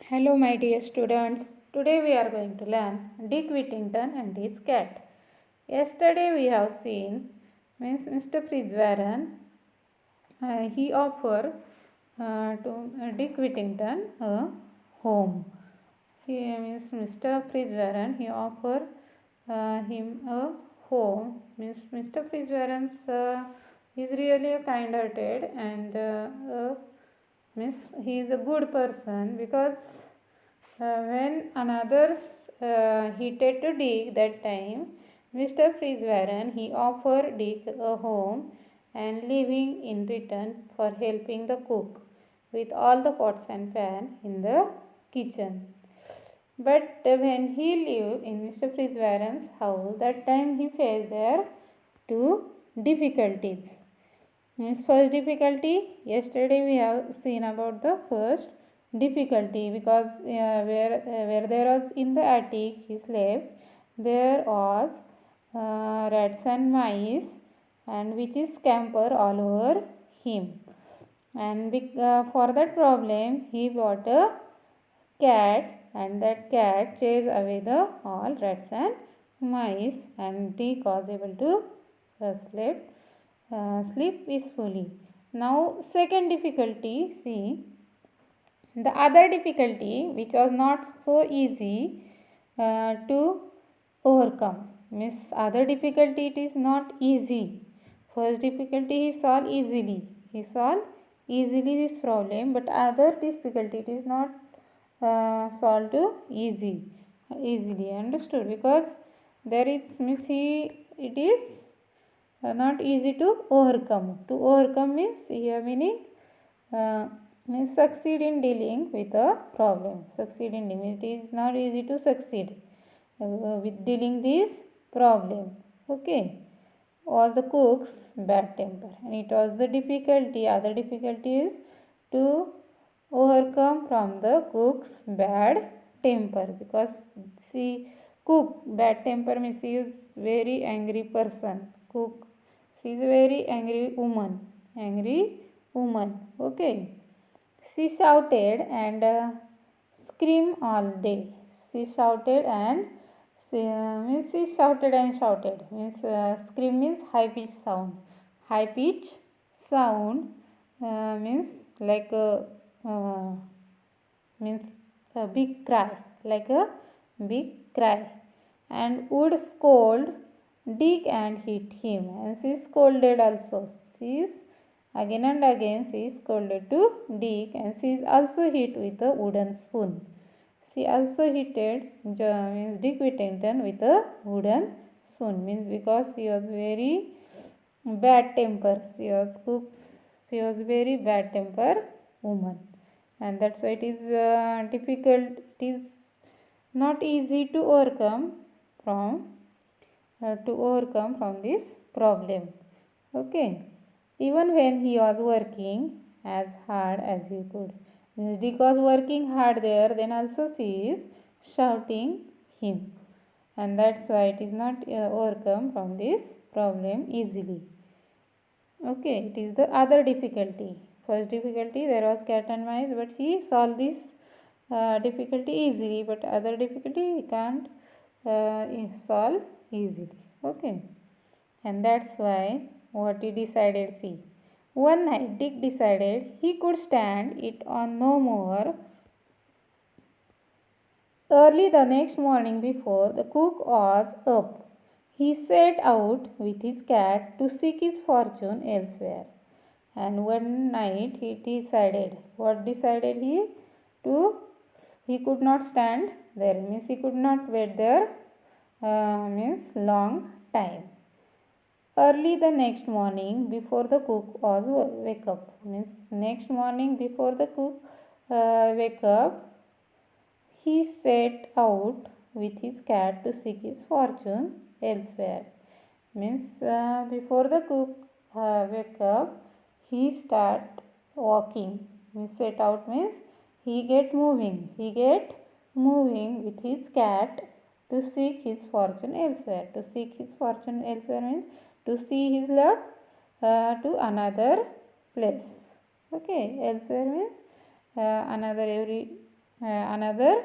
Hello, my dear students. Today we are going to learn Dick Whittington and his cat. Yesterday we have seen Mr. Fitzwarren. He offered to Dick Whittington a home. He means Mr. Fitzwarren. He offered him a home. Means Mr. Fitzwarren is really a kind-hearted and means he is a good person because when another's heated to Dick that time, Mr. Fitzwarren he offered Dick a home and living in return for helping the cook with all the pots and pan in the kitchen. But when he lived in Mr. Fitzwarren's house, that time he faced there two difficulties. His first difficulty, yesterday we have seen about the first difficulty because where there was in the attic he slept, there was rats and mice and which is scamper all over him. And for that problem he bought a cat and that cat chased away the all rats and mice and Dick was able to sleep peacefully. Now second difficulty, see the other difficulty which was not so easy to overcome. Means other difficulty it is not easy. First difficulty he solved easily. He solved easily this problem, but other difficulty it is not solved easily understood because there is means it is not easy to overcome. To overcome means here meaning means succeed in dealing with a problem. Succeed in dealing. It is not easy to succeed with dealing this problem. Okay. Was the cook's bad temper, and it was the difficulty. Other difficulty is to overcome from the cook's bad temper because see cook bad temper means she is very angry person. Cook, she is a very angry woman. Angry woman. Okay. She shouted and screamed all day. She shouted and means she shouted and shouted. Means scream means high pitch sound. High pitch sound means like uh, means a big cry, like a big cry, and would scold Dick and hit him. And she scolded also. She is again and again she scolded to Dick, and she is also hit with a wooden spoon. She also hitted means Dick Whittington with a wooden spoon. Means because she was very bad temper. She was very bad temper woman, and that's why it is difficult. It is not easy to overcome from this problem. Okay. Even when he was working as hard as he could. Means Dick was working hard there, then also she is shouting him. And that's why it is not overcome from this problem easily. Okay, it is the other difficulty. First difficulty there was cat and mice, but he solved this difficulty easily, but other difficulty he can't solve easily. Okay, and that's why what he decided, see, one night Dick decided he could stand it on no more. Early the next morning before the cook was up, he set out with his cat to seek his fortune elsewhere. And one night he decided, what decided he? To, he could not stand there, means he could not wait there, means long time. Early the next morning before the cook was wake up, means next morning before the cook wake up, he set out with his cat to seek his fortune elsewhere. Means before the cook wake up, he start walking. Means set out means he get moving. He get moving with his cat to seek his fortune elsewhere. To seek his fortune elsewhere means to see his luck to another place. Okay, elsewhere means another every another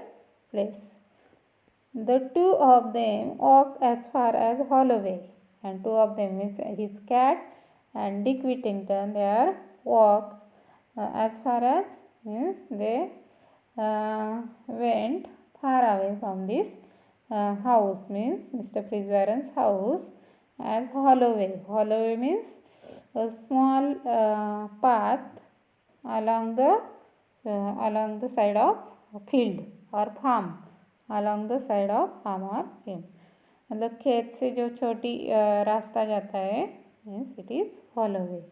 place. The two of them walk as far as Holloway, and two of them is his cat and Dick Whittington. They are walk as far as means they went far away from this house, means Mr. Fishburne's house, as Holloway. Holloway means a small path along the side of field or farm, along the side of farm or field. मतलब खेत से जो छोटी रास्ता जाता है means it is Holloway,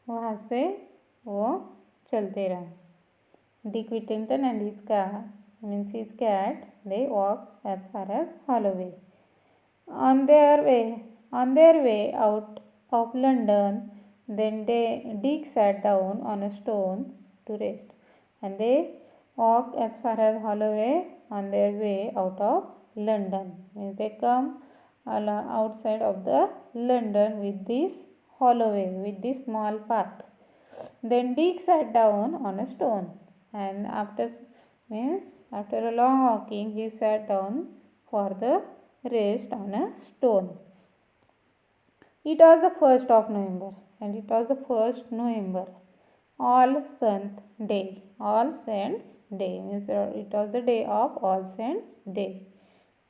वहाँ से वो चलते रहे. Dick Whittington and his cat means his cat, they walk as far as Holloway. On their way out of London, then Dick sat down on a stone to rest, and they walk as far as Holloway on their way out of London. Means they come outside of the London with this Holloway, with this small path. Then Dick sat down on a stone, and after a long walking, he sat down for the rest on a stone. It was the 1st of November, and it was the 1st November, All Saints Day. All Saints Day means it was the day of All Saints Day.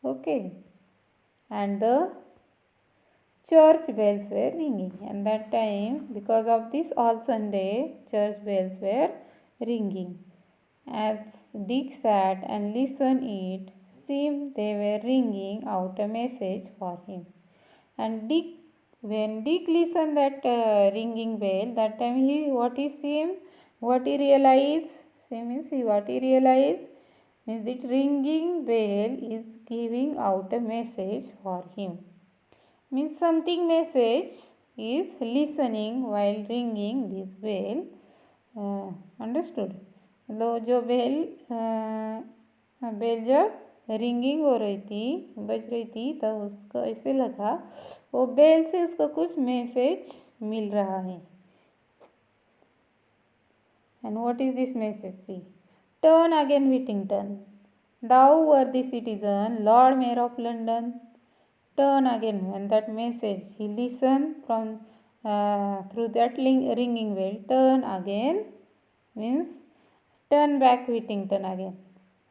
Okay, and the church bells were ringing, and that time, because of this All Sunday, church bells were ringing. As Dick sat and listened, it seemed they were ringing out a message for him. And when Dick listened that ringing bell, that time what he realized means that ringing bell is giving out a message for him. Means something message is listening while ringing this bell. Understood? लो जो bell जब ringing हो रही थी, बज रही थी, तब उसको ऐसे लगा वो बेल से उसको कुछ मैसेज मिल रहा है. And what is this message? See, turn again, Whittington. Thou worthy citizen, Lord Mayor of London. Turn again. And that message he listened from through that ringing bell. Turn again means turn back, Whittington, again.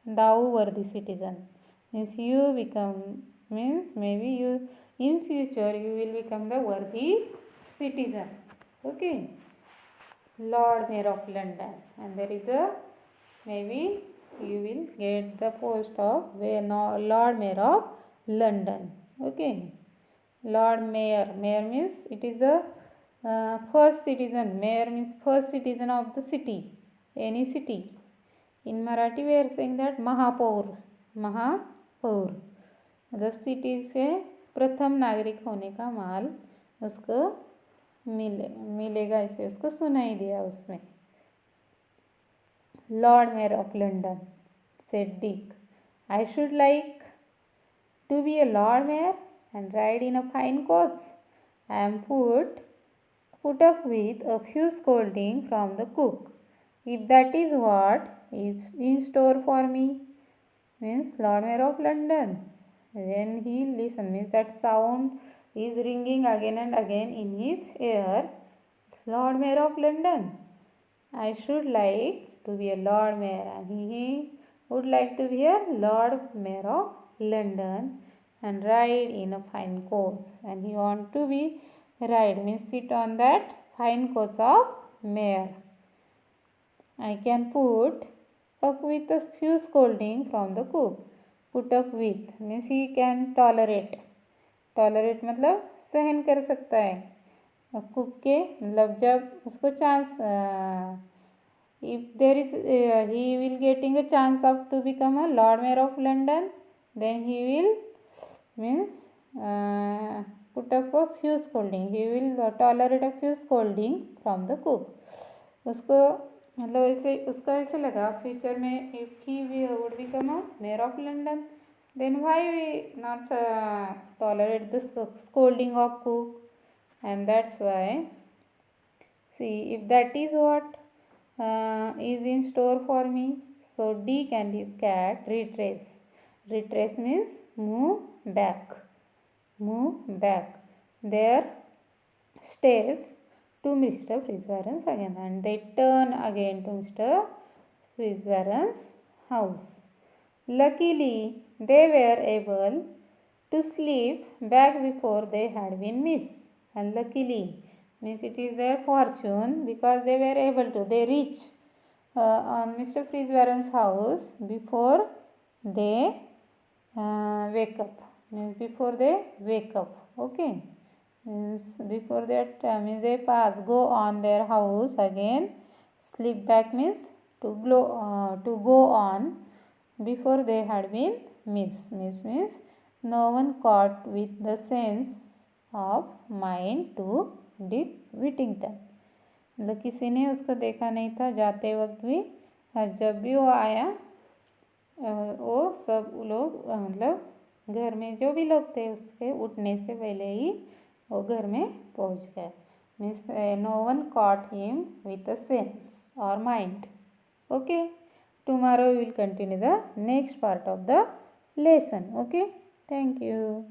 Thou worthy citizen means you become, means maybe you in future you will become the worthy citizen. Okay, Lord Mayor of London, and there is a maybe you will get the post of Lord Mayor of London. Okay, Lord Mayor. Mayor means it is the first citizen. Mayor means first citizen of the city, any city. In Marathi we are saying that महापौर. the city से प्रथम नागरिक होने का माल उसको मिलेगा, इसे उसको सुनाई दिया उसमें. Lord Mayor of London, said Dick, I should like to be a Lord Mayor and ride in a fine coach. I am put up with a few scolding from the cook. If that is what is in store for me, means Lord Mayor of London. When he listened, means that sound is ringing again and again in his ear. Lord Mayor of London. I should like to be a Lord Mayor, and he would like to be a Lord Mayor of London and ride in a fine coach. And he want to be ride means sit on that fine coach of mayor. I can put up with a few scolding from the cook. Put up with means he can tolerate. Tolerate मतलब सहन कर सकता है. Cook के मतलब जब उसको chance if there is he will getting a chance of to become a Lord Mayor of London, then he will means put up a few scolding. He will tolerate a few scolding from the cook. उसको मतलब ऐसे उसका ऐसे लगा future में if he would become a Mayor of London, then why we not tolerate the scolding of cook? And that's why, see, if that is what is in store for me, So D Candy's cat retrace. Retrace means move back. Move back. Their steps to Mr. Frizz-Warren's again, and they turn again to Mr. Frizz-Warren's house. Luckily, they were able to sleep back before they had been missed. And luckily means it is their fortune because they were able to. They reach on Mr. Frizz-Warren's house before they wake up. Means before they wake up. Okay. Means before that means they go on their house again. Sleep back means to go on before they had been missed. Miss means no one caught with the sense of mind to Dick Whittington. मतलब किसी ने उसको देखा नहीं था जाते वक्त भी, और जब भी वो आया वो सब लोग मतलब घर में जो भी लोग थे उसके उठने से पहले ही वो घर में पहुंच गए. Means no one caught him with a sense और mind. Okay, tomorrow we will continue the next part of the lesson. Okay, thank you.